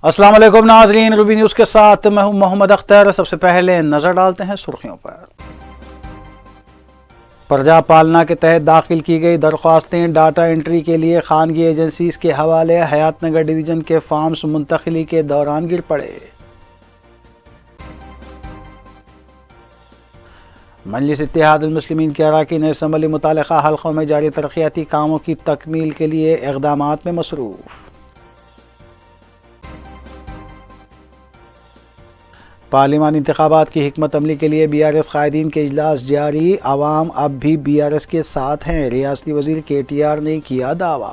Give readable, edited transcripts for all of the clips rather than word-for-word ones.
अस्सलाम वालेकुम नाज़रीन, रूबी न्यूज़ के साथ मैं हूं मोहम्मद अख्तर। सबसे पहले नज़र डालते हैं सुर्खियों पर। प्रजा पालना के तहत दाखिल की गई दरख्वास्तें डाटा एंट्री के लिए खानगी एजेंसीज के हवाले। हयातनगर डिवीज़न के फार्म्स मुंतकिली के दौरान गिर पड़े। मजलिस इत्तेहादुल मुस्लिमीन के अरकान असम्बली मुतालिका हल्कों में जारी तरक्याती कामों की तकमील के लिए इक़दामात में मसरूफ़। पार्लिमानी इंतखाबात की हिकमत अमली के लिए BRS कायदीन के इजलास जारी। आवाम अब भी BRS के साथ हैं, रियासती वजीर KTR ने किया दावा।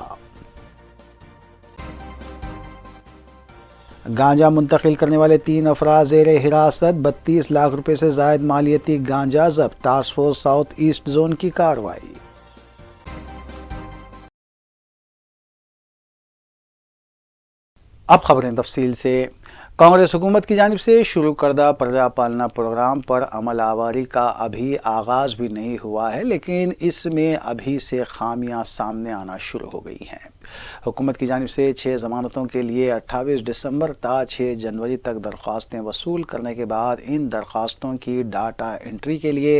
गांजा मुंतकिल करने वाले 3 अफराद ज़ेर हिरासत। 32 लाख रुपए से ज़ायद मालियती गांजा जब्त। Task force south east zone की कार्रवाई। अब खबरें तफसील से। कांग्रेस हुकूमत की जानिब से शुरू करदा प्रजा पालना प्रोग्राम पर अमल आवारी का अभी आगाज़ भी नहीं हुआ है, लेकिन इसमें अभी से खामियां सामने आना शुरू हो गई हैं। हुकूमत की जानिब से 6 ज़मानतों के लिए 28 दिसंबर ता 6 जनवरी तक दरख्वास्तें वसूल करने के बाद इन दरख्वास्तों की डाटा एंट्री के लिए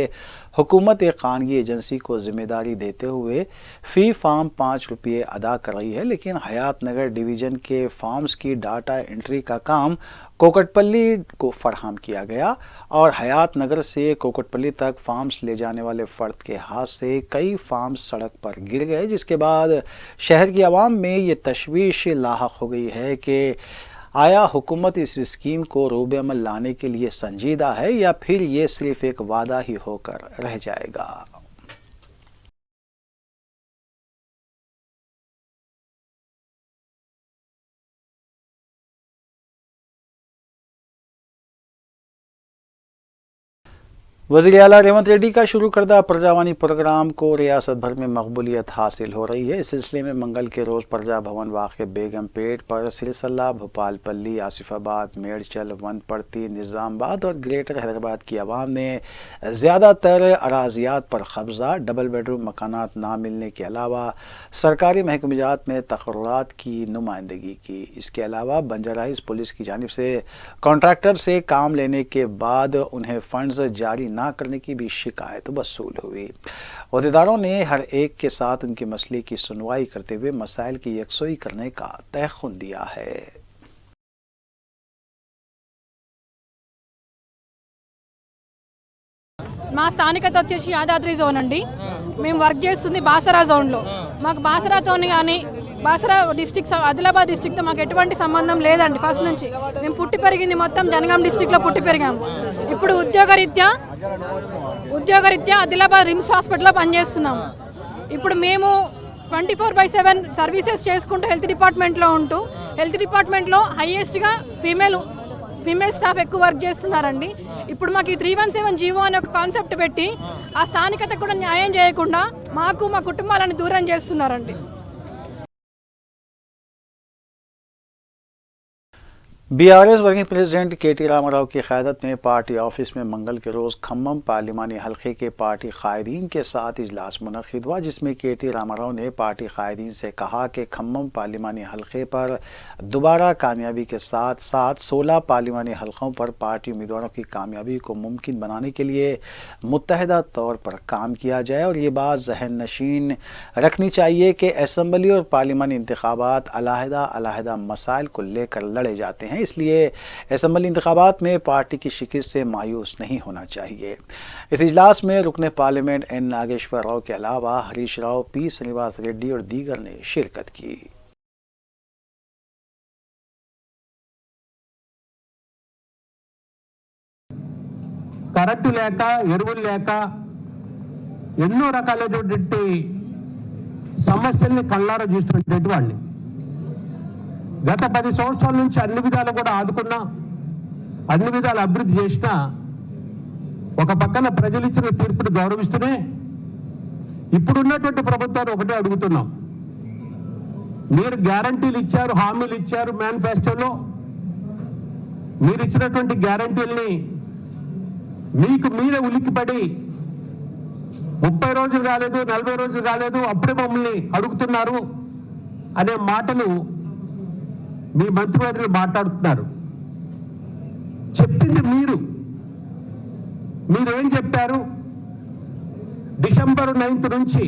हुकूमत एक खानगी एजेंसी को ज़िम्मेदारी देते हुए फ़ी फार्म 5 रुपये अदा कर रही है, लेकिन हयातनगर डिवीज़न के फार्म्स की डाटा एंट्री का काम कोकटपल्ली को फराहम किया गया और हयातनगर से कोकटपल्ली तक फार्म्स ले जाने वाले फ़र्द के हाथ से कई फार्म्स सड़क पर गिर गए, जिसके बाद शहर की आवाम में ये तशवीश लाहक हो गई है कि आया हुकूमत इस स्कीम को रोबे अमल लाने के लिए संजीदा है या फिर ये सिर्फ एक वादा ही होकर रह जाएगा। वज़ीर आला रेवंत रेड्डी का शुरू करदा प्रजावानी प्रोग्राम को रियासत भर में मकबूलियत हासिल हो रही है। इस सिलसिले में मंगल के रोज़ प्रजा भवन वाक़ बेगम पेट पर सिरसल्ला, भोपालपल्ली, आसिफाबाद, मेडचल, वनपर्ती, निज़ामबाद और ग्रेटर हैदराबाद की आवाम ने ज़्यादातर अराजियात पर कब्ज़ा, डबल बेडरूम मकानात ना मिलने के अलावा सरकारी महकमेजात में तक़र्रुरात की नुमाइंदगी की। इसके अलावा बंजारा हिल्स पुलिस की जानिब से कॉन्ट्रैक्टर से काम लेने के बाद उन्हें फ़ंड्स जारी ना करने की भी शिकायत वसूल हुई। अहदेदारों ने हर एक के साथ उनके मसले की सुनवाई करते हुए मसाइल की यकसोई करने का तयख़ुन दिया है। మా స్థానికత వచ్చేసి యాదాద్రి జోన్ అండి. మేము వర్క్ చేస్తుంది బాసరా జోన్లో. మాకు బాసరాతోని కానీ బాసరా డిస్ట్రిక్ట్ ఆదిలాబాద్ డిస్ట్రిక్ట్తో మాకు ఎటువంటి సంబంధం లేదండి. ఫస్ట్ నుంచి మేము పుట్టి పెరిగింది మొత్తం జనగాం డిస్ట్రిక్ట్లో పుట్టి పెరిగాము. ఇప్పుడు ఉద్యోగరీత్యా ఆదిలాబాద్ రిమ్స్ హాస్పిటల్లో పనిచేస్తున్నాము. ఇప్పుడు మేము 24/7 సర్వీసెస్ చేసుకుంటూ హెల్త్ డిపార్ట్మెంట్లో ఉంటూ హెల్త్ డిపార్ట్మెంట్లో హైయెస్ట్గా ఫీమేల్ స్టాఫ్ ఎక్కువ వర్క్ చేస్తున్నారండి. ఇప్పుడు మాకు ఈ 317 జీవో అనే ఒక కాన్సెప్ట్ పెట్టి ఆ స్థానికతకు కూడా న్యాయం చేయకుండా మాకు మా కుటుంబాలను దూరం చేస్తున్నారండి. BRS working president KT Rama Rao की क़यादत में पार्टी ऑफिस में मंगल के रोज़ खम्मम पार्लिमानी हल्के के पार्टी कायदीन के साथ इजलास मुनक़िद हुआ, जिसमें KT रामाराव ने पार्टी कायदीन से कहा कि खम्मम पार्लिमानी हल्के पर दोबारा कामयाबी के साथ साथ 16 पार्लिमानी हल्कों पर पार्टी उम्मीदवारों की कामयाबी को मुमकिन बनाने के लिए मुत्तहदा तौर पर काम किया जाए और ये बात जहन नशीन रखनी चाहिए कि असम्बली और पार्लिमानी इंतखाबात अलहदा मसाइल को लेकर लड़े जाते हैं, इसलिए असम्बली इंतखाबात में पार्टी की शिकस्त से मायूस नहीं होना चाहिए। इस इजलास में रुकने पार्लियामेंट N नागेश्वर राव के अलावा हरीश राव, P श्रीनिवास रेड्डी और दीगर ने शिरकत की। కరెంటు లేక ఎరువులు లేక ఎన్నో రకాలైనటువంటి సమస్యల్ని కళ్ళారా చూస్తున్నటువంటి వాళ్ళని గత 10 సంవత్సరాల నుంచి అన్ని విధాలు కూడా ఆదుకున్నా, అన్ని విధాలు అభివృద్ధి చేసినా ఒక పక్కన ప్రజలు ఇచ్చిన తీర్పును గౌరవిస్తూనే ఇప్పుడున్నటువంటి ప్రభుత్వాన్ని ఒకటే అడుగుతున్నాం. మీరు గ్యారంటీలు ఇచ్చారు, హామీలు ఇచ్చారు, మేనిఫెస్టోలో మీరు ఇచ్చినటువంటి గ్యారంటీల్ని మీకు మీరే ఉలిక్కిపడి 30 రోజులు కాలేదు, 40 రోజులు కాలేదు, అప్పుడే మమ్మల్ని అడుగుతున్నారు అనే మాటలు మీ మంత్రివర్యులు మాట్లాడుతున్నారు. చెప్పింది మీరేం చెప్పారు? డిసెంబర్ 9th నుంచి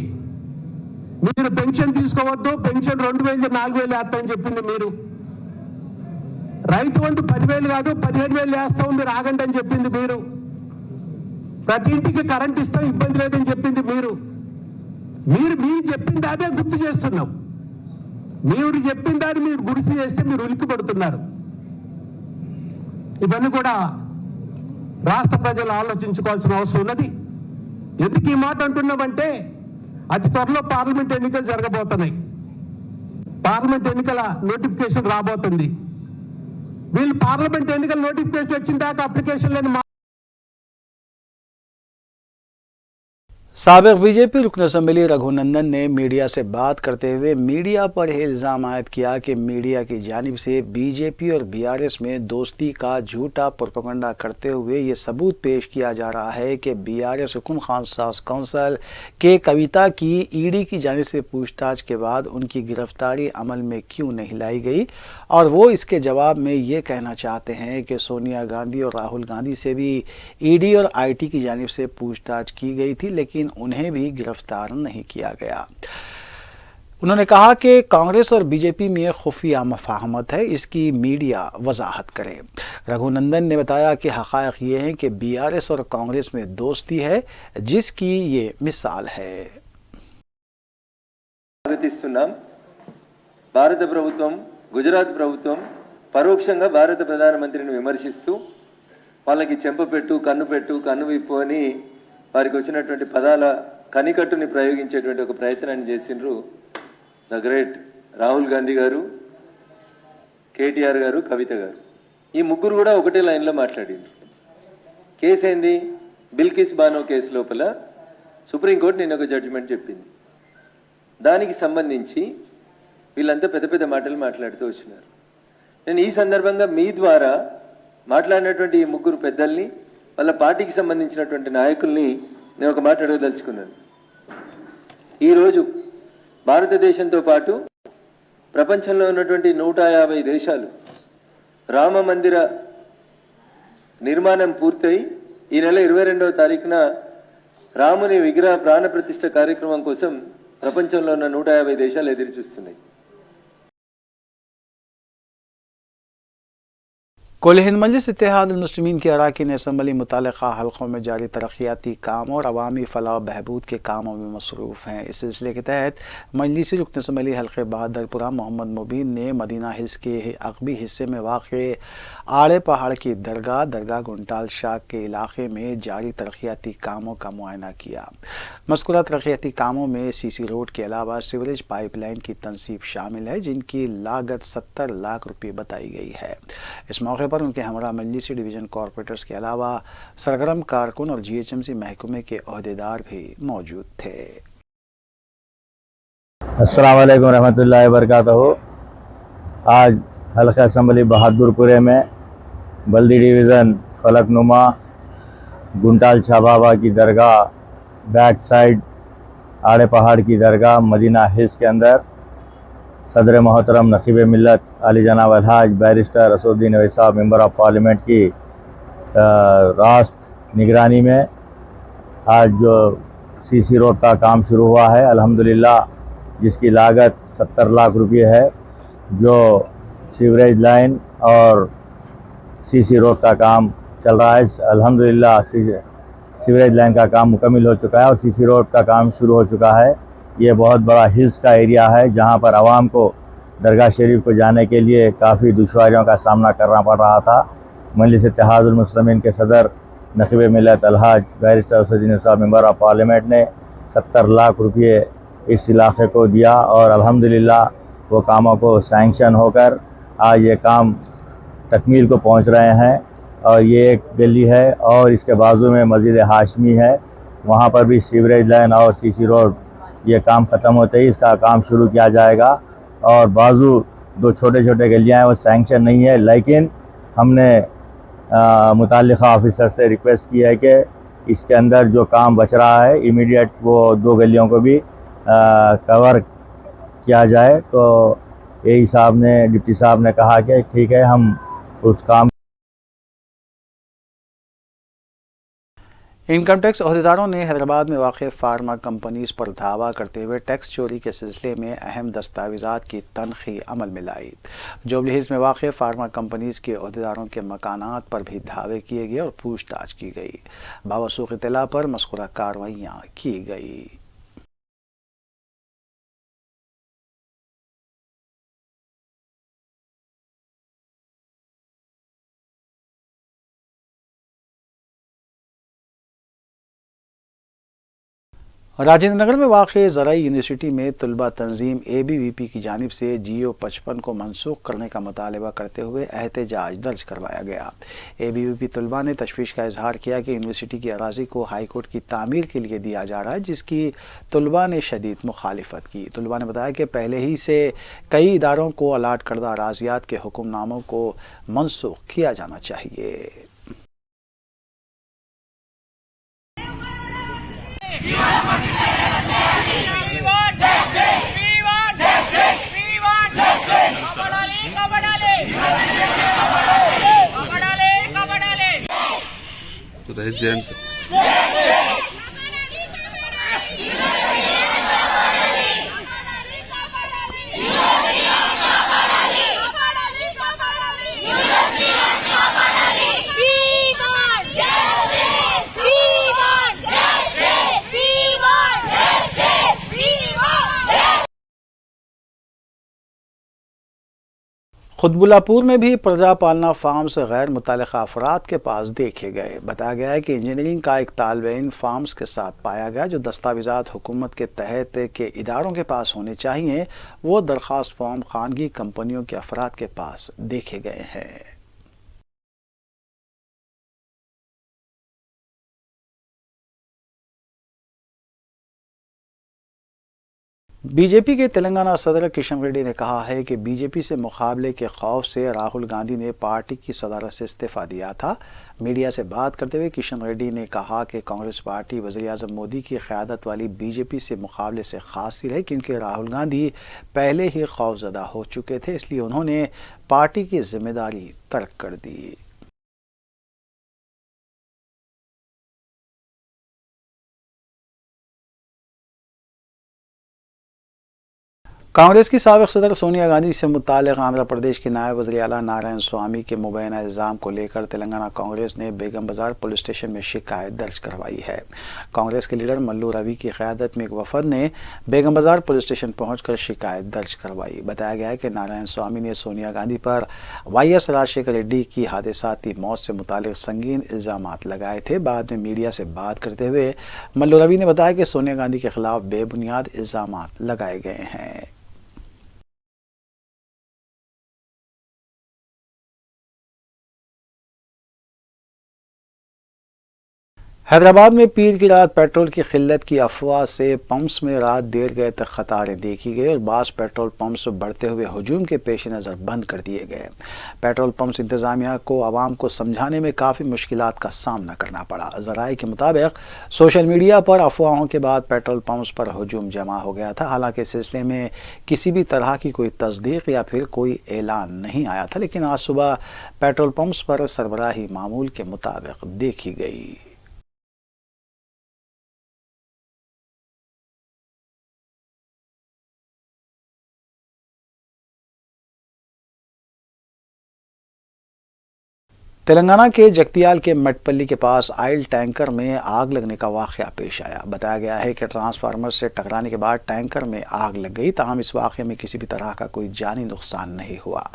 మీరు పెన్షన్ తీసుకోవద్దు, పెన్షన్ 2000 4000 వేస్తామని చెప్పింది మీరు. రైతు వంతు 10,000 కాదు 15,000 వేస్తాం మీరు ఆగండి అని చెప్పింది మీరు. ప్రతి ఇంటికి కరెంట్ ఇస్తాం ఇబ్బంది లేదని చెప్పింది మీరు చెప్పిన దానే గుర్తు చేస్తున్నాం. మీరు చెప్పిన దాన్ని మీరు గుర్తు చేస్తే మీరు ఉలిక్కి పడుతున్నారు. ఇవన్నీ కూడా రాష్ట్ర ప్రజలు ఆలోచించుకోవాల్సిన అవసరం ఉన్నది. ఎందుకు ఈ మాట అంటున్నామంటే అతి త్వరలో పార్లమెంట్ ఎన్నికలు జరగబోతున్నాయి. పార్లమెంట్ ఎన్నికల నోటిఫికేషన్ రాబోతుంది. వీళ్ళు పార్లమెంట్ ఎన్నికల నోటిఫికేషన్ వచ్చిన దాకా అప్లికేషన్ లేని साबिक बीजेपी रुकन असम्बली रघुनंदन ने मीडिया से बात करते हुए मीडिया पर यह इल्ज़ाम आयद किया कि मीडिया की जानिब से बीजेपी और बीआरएस में दोस्ती का झूठा प्रोपेगेंडा करते हुए ये सबूत पेश किया जा रहा है कि बीआरएस हुकुम खान काउंसिल के कविता की ईडी की जानिब से पूछताछ के बाद उनकी गिरफ्तारी अमल में क्यों नहीं लाई गई, और वो इसके जवाब में ये कहना चाहते हैं कि सोनिया गांधी और राहुल गांधी से भी ईडी और आईटी की जानिब से पूछताछ की गई थी लेकिन उन्हें भी गिरफ्तार नहीं किया गया। उन्होंने कहा कि कांग्रेस और बीजेपी में खुफिया मफाहमत है, इसकी मीडिया वजाहत करे। रघुनंदन ने बताया कि हक़ाइक़ ये हैं कि बीआरएस और कांग्रेस में दोस्ती है जिसकी ये मिसाल है। భారత ప్రభుత్వం గుజరాత్ ప్రభుత్వం పరోక్షంగా భారత ప్రధానమంత్రిని విమర్శిస్తూ వాళ్ళకి చెంపపెట్టు కన్ను విప్పు అని వారికి వచ్చినటువంటి పదాల కనికట్టుని ప్రయోగించేటువంటి ఒక ప్రయత్నాన్ని చేసిండ్రు ద గ్రేట్ రాహుల్ గాంధీ గారు, కేటీఆర్ గారు, కవిత గారు. ఈ ముగ్గురు కూడా ఒకటే లైన్లో మాట్లాడిండ్రు. కేసు ఏంది? బిల్కిస్ బానో కేసు లోపల సుప్రీంకోర్టు నిన్న ఒక జడ్జిమెంట్ చెప్పింది. దానికి సంబంధించి వీళ్ళంతా పెద్ద పెద్ద మాటలు మాట్లాడుతూ వచ్చినారు. నేను ఈ సందర్భంగా మీ ద్వారా మాట్లాడినటువంటి ఈ ముగ్గురు పెద్దల్ని, వాళ్ళ పార్టీకి సంబంధించినటువంటి నాయకుల్ని నేను ఒక మాట అడగదలుచుకున్నాను. ఈరోజు భారతదేశంతో పాటు ప్రపంచంలో ఉన్నటువంటి 150 దేశాలు రామ మందిర నిర్మాణం పూర్తయి ఈ నెల 22వ తారీఖున రాముని విగ్రహ ప్రాణ ప్రతిష్ఠ కార్యక్రమం కోసం ప్రపంచంలో ఉన్న 150 దేశాలు ఎదురు చూస్తున్నాయి. कुल हिंद मजलिस इत्तेहादुल मुस्लिमीन के अरकान असम्बली मुतल्लिक़ा हल्क़ों में जारी तरक्याती काम और अवामी फलाह बहबूद के कामों में मसरूफ़ हैं। इस सिलसिले के तहत मजलिसी रुकन असम्बली हल्क़े बहादुरपुरा मोहम्मद मुबीन ने मदीना हिल्स के अक़बी हिस्से में वाक़े आड़े पहाड़ की दरगाह गुंटाल शाह के इलाके में जारी तरक्याती कामों का मुआयना किया। मज़कूरा तरक्याती कामों में सीसी रोड के अलावा सीवरेज पाइपलाइन की तनसीब शामिल है जिनकी लागत 70 लाख रुपये बताई गई है। इस मौके पर उनके हमरा मजलिसी डिवीज़न कॉरपोरेटर्स के अलावा सरगर्म कारकुन और जीएचएमसी महकमे के ओहदेदार भी मौजूद थे। अस्सलाम वालेकुम रहमतुल्लाहि व बरकातहू। आज हल्का असम्बली बहादुरपुरे में बल्दी डिवीज़न फलकनुमा गुंटाल शाह बाबा की दरगाह बैक साइड आड़े पहाड़ की दरगाह मदीना हिल्स के अंदर सदर मोहतरम नकीब मिल्लत अली जनाब अलहाज बैरिस्टर असदुद्दीन अवैसी साहब मेंबर ऑफ पार्लियामेंट की रास्त निगरानी में आज जो सीसी रोड का काम शुरू हुआ है अल्हम्दुलिल्लाह, जिसकी लागत 70 लाख रुपये है। जो सीवरेज लाइन और सीसी रोड का काम चल रहा है अल्हम्दुलिल्लाह, सीवरेज लाइन का काम मुकम्मल हो चुका है और सीसी रोड का काम शुरू हो चुका है। ये बहुत बड़ा हिल्स का एरिया है जहाँ पर आवाम को दरगाह शरीफ को जाने के लिए काफ़ी दुश्वारियों का सामना करना पड़ रहा था। मजलिस इत्तेहादुल मुस्लिमीन के सदर नकीब मिल्लत अलहाज बैरिस्टर असदुद्दीन साहब मेंबर ऑफ पार्लियामेंट ने 70 लाख रुपये इस इलाके को दिया और अल्हम्दुलिल्लाह वो कामों को सैंक्शन होकर आज ये काम तकमील को पहुँच रहे हैं। और ये एक गली है और इसके बाजू में मस्जिद हाशमी है, वहाँ पर भी सीवरेज लाइन और सीसी रोड ये काम ख़त्म होते ही इसका काम शुरू किया जाएगा। और बाजू 2 छोटे छोटे गलियाँ हैं वो सैंक्शन नहीं है, लेकिन हमने मुताल्लिक़ा ऑफिसर से रिक्वेस्ट की है कि इसके अंदर जो काम बच रहा है इमीडिएट वो 2 गलियों को भी कवर किया जाए। तो एई साहब ने, डिप्टी साहब ने कहा कि ठीक है, हम उस काम। इनकम टैक्स अहदेदारों ने हैदराबाद में वाक़ फार्मा कंपनीज पर धावा करते हुए टैक्स चोरी के सिलसिले में अहम दस्तावेज़ात की तनख़ी अमल में लाई। जुबली हिल्स में वाक़ फार्मा कंपनीज के अहदेदारों के मकानात पर भी धावे किए गए और पूछताछ की गई। बावसूख इत्तला पर मज़कूरा कार्रवाइयाँ की गई। राजेंद्र नगर में वाक़ ज़राई यूनिवर्सिटी में तलबा तंजीम ABVP की जानिब से GO 55 को मनसूख करने का मुतालबा करते हुए एहतजाज दर्ज करवाया गया। ABVP तलबा ने तशवीश का इजहार किया कि यूनिवर्सिटी की अराज़ी को हाई कोर्ट की तामीर के लिए दिया जा रहा है, जिसकी तलबा ने शदीद मुखालिफत की। तलबा ने बताया कि पहले ही से कई इदारों को अलाट करदा अराजियात के हुक्मनामों को मनसूख किया जाना चाहिए। रहे जैन से खुतबुल्लापुर में भी प्रजा पालना फार्म्स गैर मुतल्लिक़ा अफराद के पास देखे गए। बताया गया है कि इंजीनियरिंग का एक तालिब इल्म फार्म्स के साथ पाया गया। जो दस्तावेज़ात हुकूमत के तहत के इदारों के पास होने चाहिए, वो दरख्वास्त फॉर्म खानगी कंपनियों के अफराद के पास देखे गए हैं। बीजेपी के तेलंगाना सदर किशन रेड्डी ने कहा है कि बीजेपी से मुकाबले के खौफ से राहुल गांधी ने पार्टी की सदारत से इस्तीफा दिया था। मीडिया से बात करते हुए किशन रेड्डी ने कहा कि कांग्रेस पार्टी वज़ीर-ए-आज़म मोदी की क़यादत वाली बीजेपी से मुकाबले से खासिर है, क्योंकि राहुल गांधी पहले ही खौफज़दा हो चुके थे, इसलिए उन्होंने पार्टी की जिम्मेदारी तर्क कर दी। कांग्रेस की साबिक़ सदर सोनिया गांधी से मुताल्लिक़ आंध्र प्रदेश के नायब वज़ीर आला नारायण स्वामी के मुबैना इल्ज़ाम को लेकर तेलंगाना कांग्रेस ने बेगम बाज़ार पुलिस स्टेशन में शिकायत दर्ज करवाई है। कांग्रेस के लीडर मल्लू रवि की क़यादत में एक वफ़द ने बेगम बाज़ार पुलिस स्टेशन पहुंचकर शिकायत दर्ज करवाई। बताया गया है कि नारायण स्वामी ने सोनिया गांधी पर YS राजशेखर रेड्डी की हादसाती मौत से मुताल्लिक़ संगीन इल्ज़ामात लगाए थे। बाद में मीडिया से बात करते हुए मल्लू रवि ने बताया कि सोनिया गांधी के खिलाफ बेबुनियाद इल्ज़ामात लगाए गए हैं। हैदराबाद में पीर की रात पेट्रोल की किल्लत की अफवाह से पंप्स में रात देर गए तक कतारें देखी गई और बास पेट्रोल पंप्स बढ़ते हुए हजूम के पेश नज़र बंद कर दिए गए। पेट्रोल पंप्स इंतज़ामिया को आवाम को समझाने में काफ़ी मुश्किलात का सामना करना पड़ा। ज़राए के मुताबिक सोशल मीडिया पर अफवाहों के बाद पेट्रोल पंप्स पर हजूम जमा हो गया था। हालांकि इस सिलसिले में किसी भी तरह की कोई तस्दीक या फिर कोई ऐलान नहीं आया था, लेकिन आज सुबह पेट्रोल पंप्स पर सरबराही मामूल के मुताबिक देखी गई। तेलंगाना के जगतियाल के मटपल्ली के पास ऑयल टैंकर में आग लगने का वाक़या पेश आया। बताया गया है कि ट्रांसफार्मर से टकराने के बाद टैंकर में आग लग गई। ताहम इस वाक़े में किसी भी तरह का कोई जानी नुकसान नहीं हुआ।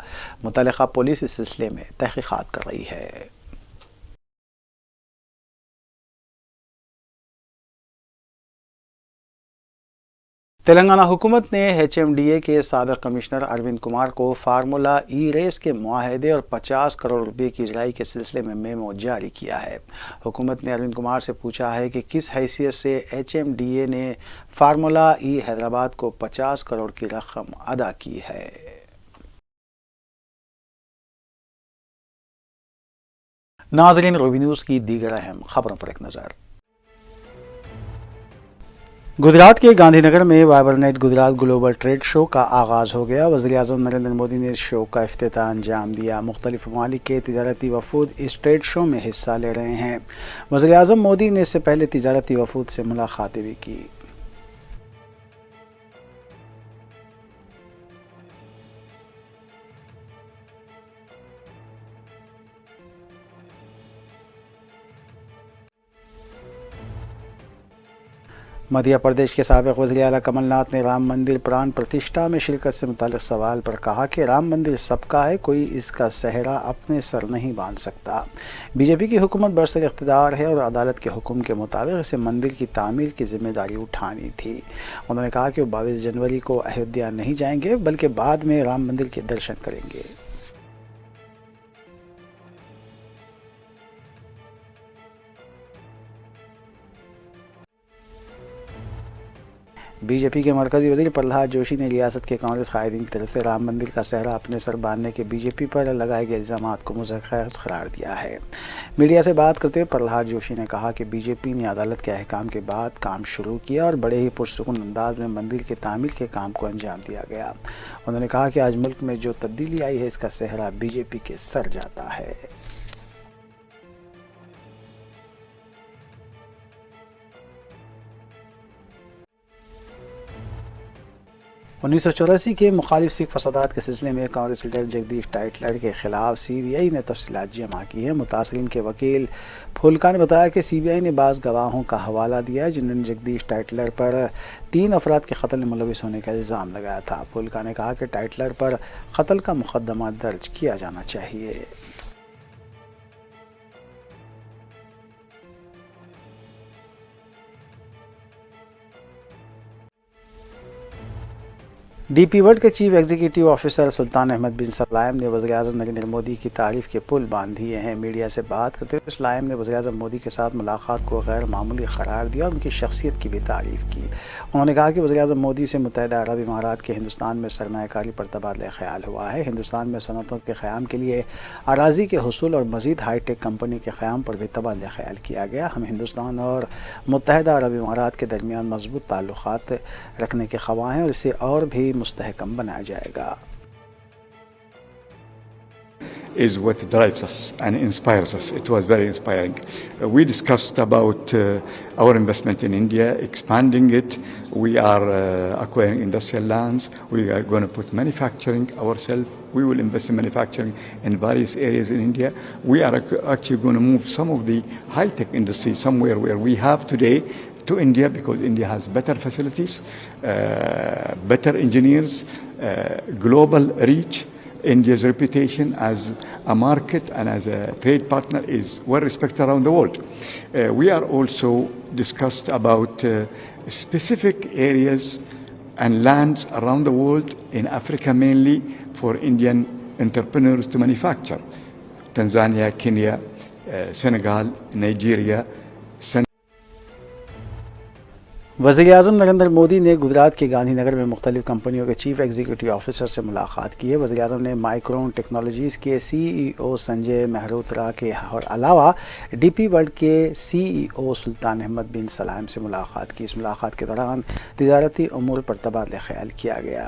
मुतल्लिक़ा पुलिस इस सिलसिले में तहक़ीक़ात कर रही है। तेलंगाना हुकूमत ने HMDA के साबिक़ कमिश्नर अरविंद कुमार को फार्मूला ई रेस के मुआहदे और 50 करोड़ रुपए की इजराई के सिलसिले में मेमो जारी किया है। हुकूमत ने अरविंद कुमार से पूछा है कि किस हैसियत से HMDA ने फार्मूला ई हैदराबाद को 50 करोड़ की रकम अदा की है। नाज़रीन, रूबी न्यूज़ की दीगर अहम खबरों पर एक नज़र। गुजरात के गांधीनगर में vibrant Gujarat global trade show का आगाज़ हो गया। वज़ीर-ए-आज़म नरेंद्र मोदी ने इस शो का इफ्तिताह अंजाम दिया। मुख्तलिफ ममालिक के तिजारती वफूद इस ट्रेड शो में हिस्सा ले रहे हैं। वज़ीर-ए-आज़म मोदी ने इससे पहले तिजारती वफूद से मुलाकातें भी की। मध्य प्रदेश के साबिक़ वज़ीर आला कमलनाथ ने राम मंदिर प्राण प्रतिष्ठा में शिरकत से मुताल्लिक़ सवाल पर कहा कि राम मंदिर सबका है, कोई इसका सेहरा अपने सर नहीं बांध सकता। बीजेपी की हुकूमत बरसर इक़्तिदार है और अदालत के हुक्म के मुताबिक इसे मंदिर की तामीर की जिम्मेदारी उठानी थी। उन्होंने कहा कि वो 22 जनवरी को अयोध्या नहीं जाएंगे बल्कि बाद में राम मंदिर के दर्शन करेंगे। बीजेपी के मरकज़ी वज़ीर प्रहलाद जोशी ने रियासत के कांग्रेस कायदीन की तरफ से राम मंदिर का सेहरा अपने सर बांधने के बीजेपी पर लगाए गए इल्ज़ामात को मुज़क्किर करार दिया है। मीडिया से बात करते हुए प्रहलाद जोशी ने कहा कि बीजेपी ने अदालत के अहकाम के बाद काम शुरू किया और बड़े ही पुरसुकून अंदाज में मंदिर के तामीर के काम को अंजाम दिया गया। उन्होंने कहा कि आज मुल्क में जो तब्दीली आई है इसका सेहरा बीजेपी के सर जाता है। 1984 के मुखालिफ सिख फसादात के सिलसिले में कांग्रेस लीडर जगदीश टाइटलर के खिलाफ CBI ने तफसीलात जमा की है। मुतासरीन के वकील फुलका ने बताया कि CBI ने बाज़ गवाहों का हवाला दिया है जिन्होंने जगदीश टाइटलर पर 3 अफराद के कत्ल में मुलविस होने का इल्ज़ाम लगाया था। फुलका ने कहा कि टाइटलर पर कत्ल का मुकदमा दर्ज किया जाना चाहिए। DP वर्ल्ड के चीफ एग्जीक्यूटिव ऑफिसर सुल्तान अहमद बिन सलाइम ने वज़ीर-ए-आज़म नरेंद्र मोदी की तारीफ़ के पुल बांध दिए हैं। मीडिया से बात करते हुए सलाइम ने वज़ीर-ए-आज़म मोदी के साथ मुलाकात को गैर मामूली करार दिया और उनकी शख्सियत की भी तारीफ़ की। उन्होंने कहा कि वज़ीर-ए-आज़म मोदी से मुत्तहिदा अरब इमारात के हिंदुस्तान में सरमायाकारी पर तबादला ख्याल हुआ है। हिंदुस्तान में सनतों के क़याम के लिए अराज़ी के हुसूल और मज़ीद हाईटेक कंपनी के क़याम पर भी तबादला ख्याल किया गया। हम हिंदुस्तान और मुत्तहिदा अरब इमारात के दरमियान मज़बूत ताल्लुक़ात रखने के ख़वाह हैं और इसे और भी मुस्तहकम बनाया जाएगा। Is what drives us and inspires us. It was very inspiring. We discussed about our investment in India, expanding it. We are acquiring industrial lands. We are going to put manufacturing ourselves. We will invest in manufacturing in various areas in India. We are actually going to move some of the high-tech industry somewhere where we have today to India, because India has better facilities, better engineers, global reach. India's reputation as a market and as a trade partner is well respected around the world. We are also discussed about specific areas and lands around the world, in Africa mainly, for Indian entrepreneurs to manufacture. Tanzania, Kenya, Senegal, Nigeria. वज़ीर-ए-आज़म नरेंद्र मोदी ने गुजरात के गांधीनगर में मुख्तलिफ कंपनियों के chief executive officer से मुलाकात की है। वज़ीर-ए-आज़म ने माइक्रोन टेक्नोलॉजीज़ के CEO संजय मेहरोत्रा के अलावा DP वर्ल्ड के CEO सुल्तान अहमद बिन सलाइम से मुलाकात की। इस मुलाकात के दौरान तिजारती उमूर पर तबादला ख्याल किया गया।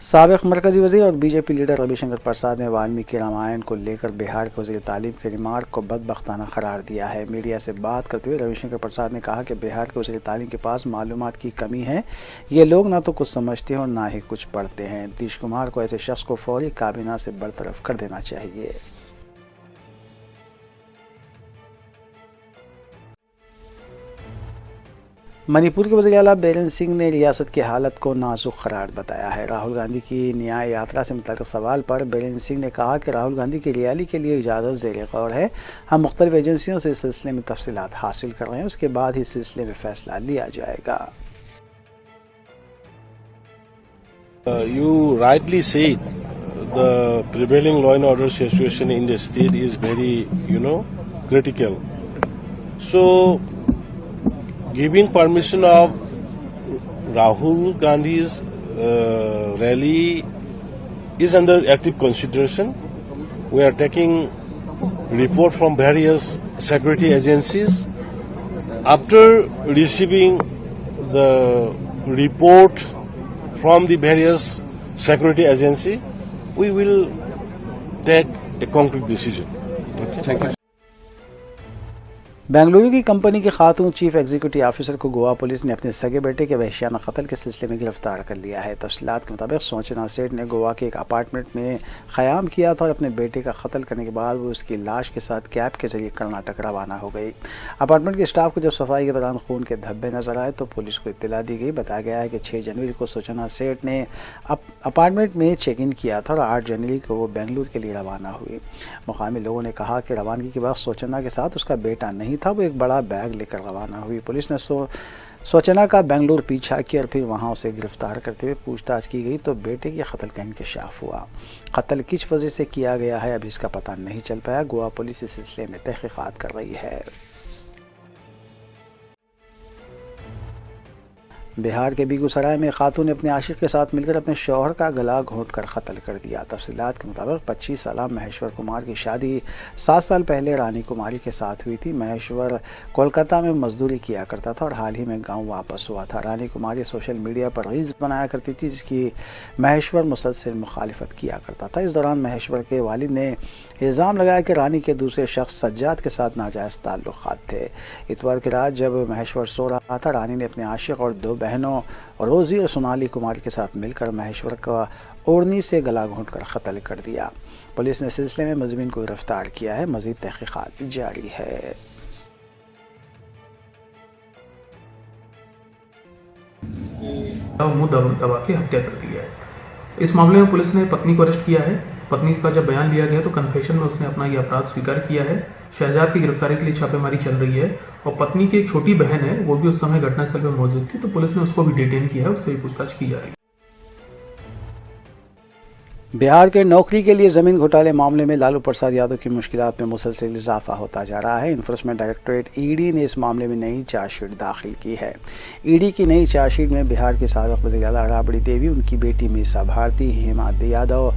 साबिक़ मरकज़ी वज़ीर और BJP लीडर रविशंकर प्रसाद ने वाल्मीकि रामायण को लेकर बिहार के वज़ीर तालीम के रिमार्क को बदबख्ताना करार दिया है। मीडिया से बात करते हुए रविशंकर प्रसाद ने कहा कि बिहार के वज़ीर तालीम के पास मालूमात की कमी है। ये लोग ना तो कुछ समझते हैं और ना ही कुछ पढ़ते हैं। नीतीश कुमार को ऐसे शख्स को फौरी काबीना से बरतरफ कर देना चाहिए। मणिपुर के वज़ीर आला बीरेन सिंह ने रियासत की हालत को नाजुक करार बताया है। राहुल गांधी की न्याय यात्रा से मुतल्लिक़ सवाल पर बीरेन सिंह ने कहा कि राहुल गांधी की रैली के लिए इजाज़त ज़ेर गौर है। हम मुख्तलिफ़ एजेंसियों से इस सिलसिले में तफसीलात हासिल कर रहे हैं, उसके बाद ही इस सिलसिले में फ़ैसला लिया जाएगा। You rightly said the prevailing law and order situation in the state is very, critical. So, giving permission of Rahul Gandhi's rally is under active consideration. We are taking report from various security agencies. After receiving the report from the various security agency, we will take a concrete decision. Okay? Thank you. Bengaluru की company के खातून chief executive officer को Goa police ने अपने सगे बेटे के वहशियाना कत्ल के सिलसिले में गिरफ्तार कर लिया है। तफसीलात के मुताबिक सोचना सेठ ने गोवा के एक अपार्टमेंट में क़याम किया था और अपने बेटे का कत्ल करने के बाद वो उसकी लाश के साथ कैब के जरिए कर्नाटक रवाना हो गई। अपार्टमेंट के स्टाफ को जब सफाई के दौरान खून के धब्बे नजर आए तो पुलिस को इत्तला दी गई। बताया गया है कि 6 जनवरी को सोचना सेठ ने अपार्टमेंट में चेक इन किया था और 8 जनवरी को वो बेंगलुरु के लिए रवाना हुई। मुकामी लोगों ने कहा कि रवानगी के बाद सोचना के साथ उसका बेटा नहीं था, वो एक बड़ा बैग लेकर रवाना हुई। पुलिस ने सोचना का बेंगलुरु पीछा किया और फिर वहां उसे गिरफ्तार करते हुए पूछताछ की गई तो बेटे के कत्ल का इंकशाफ हुआ। कत्ल किस वजह से किया गया है अभी इसका पता नहीं चल पाया। गोवा पुलिस इस सिलसिले में तहकीकात कर रही है। बिहार के बेगूसराय में खातून ने अपने आशिक के साथ मिलकर अपने शौहर का गला घोंटकर कत्ल कर दिया। तफसीलात के मुताबिक 25 साला महेश्वर कुमार की शादी 7 साल पहले रानी कुमारी के साथ हुई थी। महेश्वर कोलकाता में मजदूरी किया करता था और हाल ही में गांव वापस हुआ था। रानी कुमारी सोशल मीडिया पर रील्स बनाया करती थी जिसकी महेश्वर मुसलसल मुखालिफत किया करता था। इस दौरान महेश्वर के वालिद ने इल्ज़ाम लगाया कि रानी के दूसरे शख्स सज्जाद के साथ नाजायज़ ताल्लुक़ात थे। इतवार की रात जब महेश्वर सो रहा था, रानी ने अपने आशिक और 2 बहनों रोज़ी और सोनाली कुमार के साथ मिलकर महेश्वर का ओढ़नी से गला घोंटकर कत्ल कर दिया। पुलिस ने सिलसिले में मुलज़िमीन को गिरफ्तार किया है। मज़ीद तहक़ीक़ात जारी है। मुंह दबा के हत्या कर दी है। इस मामले में पुलिस ने पत्नी को अरेस्ट किया है। पत्नी का जब बयान लिया गया तो कन्फेशन में उसने अपना ये अपराध स्वीकार किया है। शहजाद की गिरफ्तारी के लिए छापेमारी चल रही है और पत्नी की एक छोटी बहन है, वो भी उस समय घटनास्थल पर मौजूद थी, तो पुलिस ने उसको भी डिटेन किया है, उससे भी पूछताछ की जा रही है। बिहार के नौकरी के लिए ज़मीन घोटाले मामले में लालू प्रसाद यादव की मुश्किलात में मुसलसल इजाफा होता जा रहा है। इन्फोर्समेंट डायरेक्टोरेट ईडी ने इस मामले में नई चार्जशीट दाखिल की है। ईडी की नई चार्जशीट में बिहार के साबिक़ वज़ीर आला राबड़ी देवी, उनकी बेटी मीसा भारती, हेमंत यादव,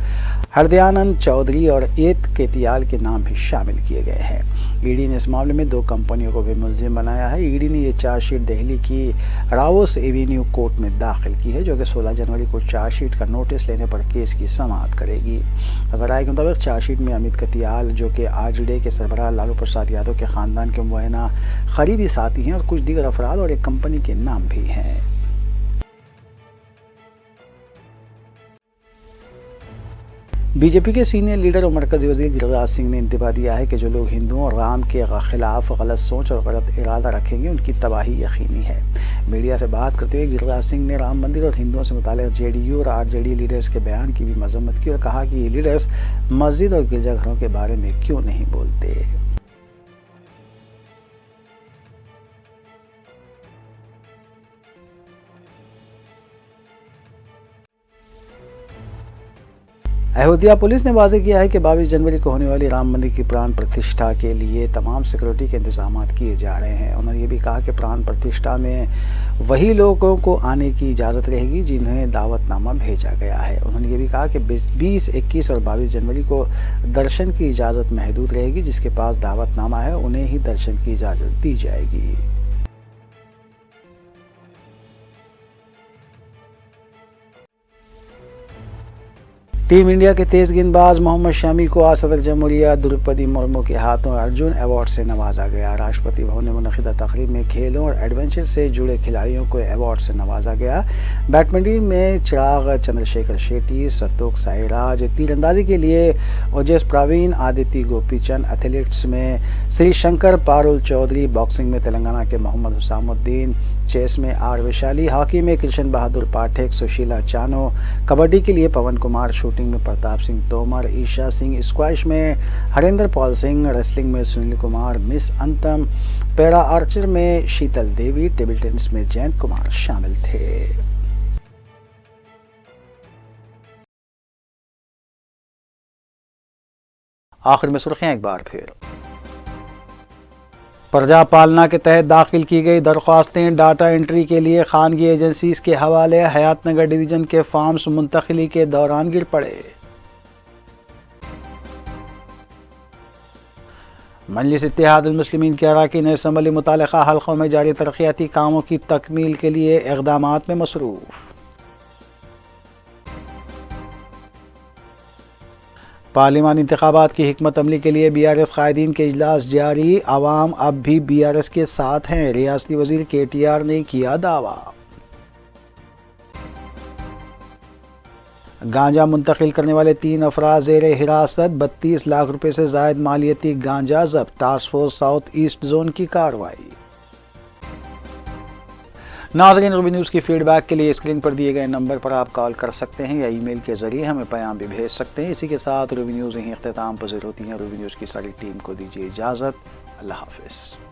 हरदयानंद चौधरी और एत केतियाल के नाम भी शामिल किए गए हैं। ईडी ने इस मामले में 2 कंपनियों को भी मुलजिम बनाया है। ईडी ने ये चार्जशीट दिल्ली की रावोस एवेन्यू कोर्ट में दाखिल की है, जो कि 16 जनवरी को चार्जशीट का नोटिस लेने पर केस की समाअत करेगी। ज़राए के मुताबिक चार्जशीट में अमित कतियाल, जो कि आरजेडी के सरबराह लालू प्रसाद यादव के ख़ानदान के मुआयना करीबी साथी हैं, और कुछ दीगर अफराद और एक कंपनी के नाम भी हैं। बीजेपी के सीनियर लीडर और मरकज़ी वज़ीर गिरिराज सिंह ने इंतबा दिया है कि जो लोग हिंदुओं और राम के खिलाफ गलत सोच और गलत इरादा रखेंगे उनकी तबाही यकीनी है। मीडिया से बात करते हुए गिरिराज सिंह ने राम मंदिर और हिंदुओं से मुताल्लिक़ जेडीयू और आरजेडी लीडर्स के बयान की भी मजम्मत की और कहा कि ये लीडर्स मस्जिद और गिरजाघरों के बारे में क्यों नहीं बोलते। अयोध्या पुलिस ने वाज़ेह किया है कि 22 जनवरी को होने वाली राम मंदिर की प्राण प्रतिष्ठा के लिए तमाम सिक्योरिटी के इंतजाम किए जा रहे हैं। उन्होंने ये भी कहा कि प्राण प्रतिष्ठा में वही लोगों को आने की इजाज़त रहेगी जिन्हें दावतनामा भेजा गया है। उन्होंने ये भी कहा कि 20, 21 और 22 जनवरी को दर्शन की इजाज़त महदूद रहेगी। जिसके पास दावतनामा है उन्हें ही दर्शन की इजाज़त दी जाएगी। टीम इंडिया के तेज गेंदबाज मोहम्मद शमी को आज सदर जमहूरिया द्रौपदी मुर्मू के हाथों अर्जुन अवार्ड से नवाजा गया। राष्ट्रपति भवन में मुनक़िदा तक़रीब में खेलों और एडवेंचर से जुड़े खिलाड़ियों को अवार्ड से नवाजा गया। बैडमिंटन में चिराग चंद्रशेखर शेट्टी, सतोक साईराज, तीरंदाजी के लिए ओजेस प्रवीण, आदित्य गोपीचंद, एथलेटिक्स में श्री शंकर पारुल चौधरी, बॉक्सिंग में तेलंगाना के मोहम्मद हुसामुद्दीन, चेस में आर वैशाली, हॉकी में कृष्ण बहादुर पाठक, सुशीला चानो, कबड्डी के लिए पवन कुमार, शूटिंग में प्रताप सिंह तोमर, ईशा सिंह, स्क्वैश में हरिंदर पाल सिंह, रेसलिंग में Sunil Kumar, miss अंतम, para Archer में शीतल देवी, टेबल टेनिस में जयंत कुमार शामिल थे। आखिर में सुर्खियां एक बार फिर। प्रजा पालना के तहत दाखिल की गई दरख्वास्तें डाटा एंट्री के लिए खानगी एजेंसीज के हवाले, हयातनगर डिवीज़न के फार्म्स मुंतकिली के दौरान गिर पड़े। मजलिस इत्तेहादुल मुस्लिमीन के अरकान असम्बली मुतल्लिक़ा हल्क़ों में जारी तरक्याती कामों की तकमील के लिए इक़दामात में मसरूफ़। पार्लिमानी इंतख़ाबात की हिकमत अमली के लिए BRS क़ायदीन के इजलास जारी, आवाम अब भी BRS के साथ हैं, रियासती वज़ीर KTR ने किया दावा। गांजा मुंतकिल करने वाले 3 अफराद ज़ेर हिरासत, 32 लाख रुपए से ज़ायद मालियती गांजा जब्त, task force south east zone की कार्रवाई। नाज़रीन, रूबी न्यूज़ की फीडबैक के लिए स्क्रीन पर दिए गए नंबर पर आप कॉल कर सकते हैं या ईमेल के ज़रिए हमें पैगाम भी भेज सकते हैं। इसी के साथ रूबी न्यूज़ यहीं इख्तिताम पज़ीर होती है। रूबी न्यूज़ की सारी टीम को दीजिए इजाज़त। अल्लाह हाफ़िज़।